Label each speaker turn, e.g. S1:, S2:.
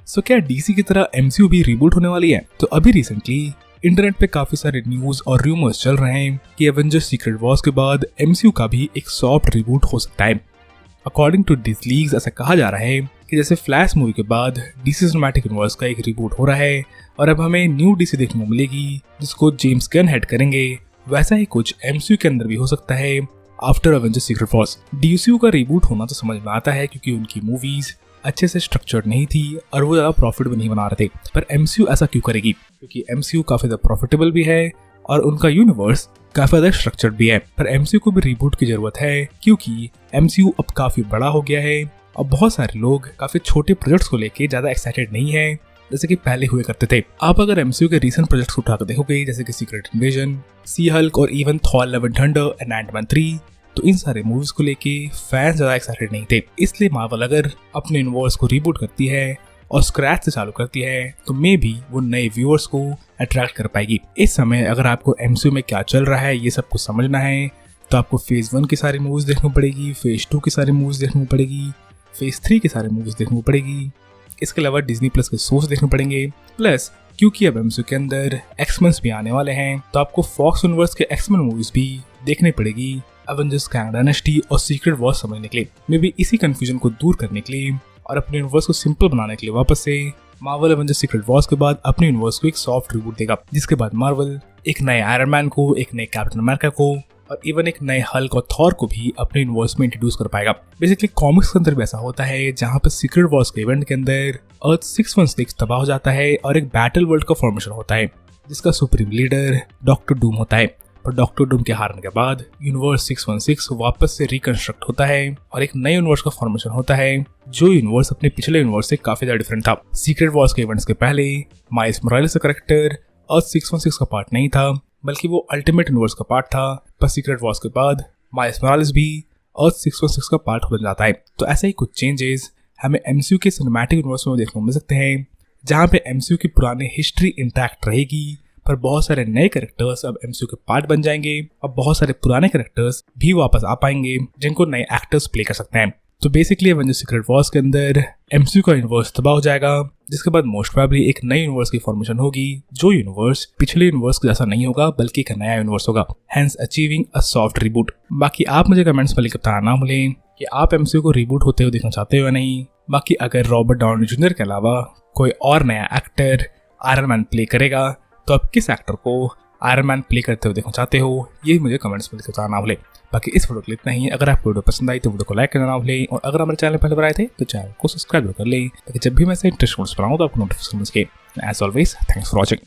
S1: सो क्या डीसी की तरह एमसीयू भी रिबूट होने वाली है? तो अभी रिसेंटली इंटरनेट पे काफी सारे न्यूज और रूमर्स चल रहे हैं कि एवेंजर्स सीक्रेट वॉर्स के बाद एमसीयू का भी एक सॉफ्ट रिबूट हो सकता है। अकॉर्डिंग टू दिस लीक्स ऐसा कहा जा रहा है कि जैसे फ्लैश मूवी के बाद डीसी सिनेमैटिक यूनिवर्स का एक रिबूट हो रहा है और अब हमें न्यू डीसी देखने को मिलेगी जिसको जेम्स गन हेड करेंगे, वैसा ही कुछ एमसीयू के अंदर भी हो सकता है after Avengers secret Wars. DCU का रिबूट होना तो समझ में आता है क्योंकि उनकी मूवीज अच्छे से स्ट्रक्चर्ड नहीं थी और वो ज्यादा प्रॉफिट भी नहीं बना रहे थे, पर एमसीयू ऐसा क्यों करेगी? क्योंकि एमसीयू काफी ज्यादा प्रॉफिटेबल भी है और उनका यूनिवर्स काफी ज्यादा स्ट्रक्चर्ड भी है। पर एमसीयू को भी रिबूट की जरूरत है क्योंकि एमसीयू अब काफी बड़ा हो गया है और बहुत सारे लोग काफी छोटे प्रोजेक्ट्स को लेके ज्यादा एक्साइटेड नहीं है जैसे कि पहले हुए करते थे। आप अगर एमसीयू के रीसेंट प्रोजेक्ट्स को उठाकर देखोगे जैसे कि सीक्रेट इन्वेजन, सी हल्क और even Thor Love and Thunder and Antman 3, तो इन सारे मूवीज को लेके फैंस ज्यादा एक्साइटेड नहीं थे। इसलिए मार्वल अगर अपने यूनिवर्स को रिबूट करती है और स्क्रैच से चालू करती है तो मे भी वो नए व्यूअर्स को अट्रैक्ट कर पाएगी। इस समय अगर आपको एमसीयू में क्या चल रहा है ये सब कुछ समझना है तो आपको फेज 1 की सारी मूवीज देखनी पड़ेगी, फेज 2 की सारी मूवीज देखनी पड़ेगी, फेज 3 की सारी मूवीज देखनी पड़ेगी। इसके अलावा डिज्नी प्लस के शोज देखने पड़ेंगे। प्लस क्योंकि अब एमसीयू के अंदर एक्समेन भी आने वाले हैं तो आपको फॉक्स यूनिवर्स के एक्समेन मूवीज भी देखनी पड़ेगी एवेंजर्स कैंग डायनेस्टी और सीक्रेट वॉर्स समझने के लिए। मे बी इसी कंफ्यूजन को दूर करने के लिए और अपने यूनिवर्स को सिंपल बनाने के लिए वापस से मार्वल एवेंजर्स सीक्रेट वॉर्स के बाद अपने यूनिवर्स को एक सॉफ्ट रिबूट देगा, जिसके बाद मार्वल एक नए आयरन मैन को, एक नए कैप्टन अमेरिका को और इवन एक नए हल्क और थॉर को भी अपने यूनिवर्स में इंट्रोड्यूस कर पाएगा। बेसिकली कॉमिक्स के अंदर भी ऐसा होता है जहाँ पे सीक्रेट वॉर्स के इवेंट के अंदर अर्थ 616 तबाह हो जाता है और एक बैटल वर्ल्ड का फॉर्मेशन होता है जिसका सुप्रीम लीडर डॉक्टर डूम होता है। पर डॉक्टर डूम के हारने के बाद यूनिवर्स 616 वापस से रिकंस्ट्रक्ट होता है और एक नए यूनिवर्स का फॉर्मेशन होता है जो यूनिवर्स अपने पिछले यूनिवर्स से काफी ज्यादा डिफरेंट था। सीक्रेट वॉर्स के इवेंट्स के पहले माइल्स मोरालेस का कैरेक्टर अर्थ 616 का पार्ट नहीं था बल्कि वो अल्टीमेट यूनिवर्स का पार्ट था। पर सीक्रेट वॉर्स के बाद माइल्स मोरालेस भी अर्थ 616 का पार्ट हो जाता है। तो ऐसे ही कुछ चेंजेस हमें एमसीयू के सिनेमैटिक यूनिवर्स में देखने को मिल सकते हैं जहाँ पे एमसीयू की पुरानी हिस्ट्री इंटैक्ट रहेगी पर बहुत सारे नए कैरेक्टर्स अब एमसीयू के पार्ट बन जाएंगे। अब बहुत सारे पुराने कैरेक्टर्स भी वापस आ पाएंगे जिनको नए एक्टर्स प्ले कर सकते हैं। तो बेसिकली एवेंजर्स सीक्रेट वॉर्स के अंदर एमसीयू का यूनिवर्स तबाह हो जाएगा जिसके बाद मोस्ट प्रोबेबली एक नए यूनिवर्स की फॉर्मेशन होगी जो यूनिवर्स पिछले यूनिवर्स के जैसा नहीं होगा बल्कि एक नया यूनिवर्स होगा, hence achieving a soft reboot. बाकी आप मुझे कमेंट्स में लिख बताना ना भूलें कि आप एमसीयू को रिबूट होते हुए देखना चाहते हो या नहीं। बाकी अगर रॉबर्ट डाउनी जूनियर के अलावा कोई और नया एक्टर आयरन मैन प्ले करेगा तो आप किस एक्टर को आयरन मैन प्ले करते हुए देखना चाहते हो ये मुझे कमेंट्स में लिख बताना ना भूलें। बाकी इस वीडियो के लिए इतना ही। अगर आपको वीडियो पसंद आई तो वीडियो को लाइक करना ना भूलें और अगर हमारे चैनल पहले बार आए थे तो चैनल को सब्सक्राइब कर लें ताकि जब भी मैं ऐसे इंटरेस्टिंग वीडियोस बनाऊं तो आपको नोटिफिकेशन मिल सके। As always thanks for watching.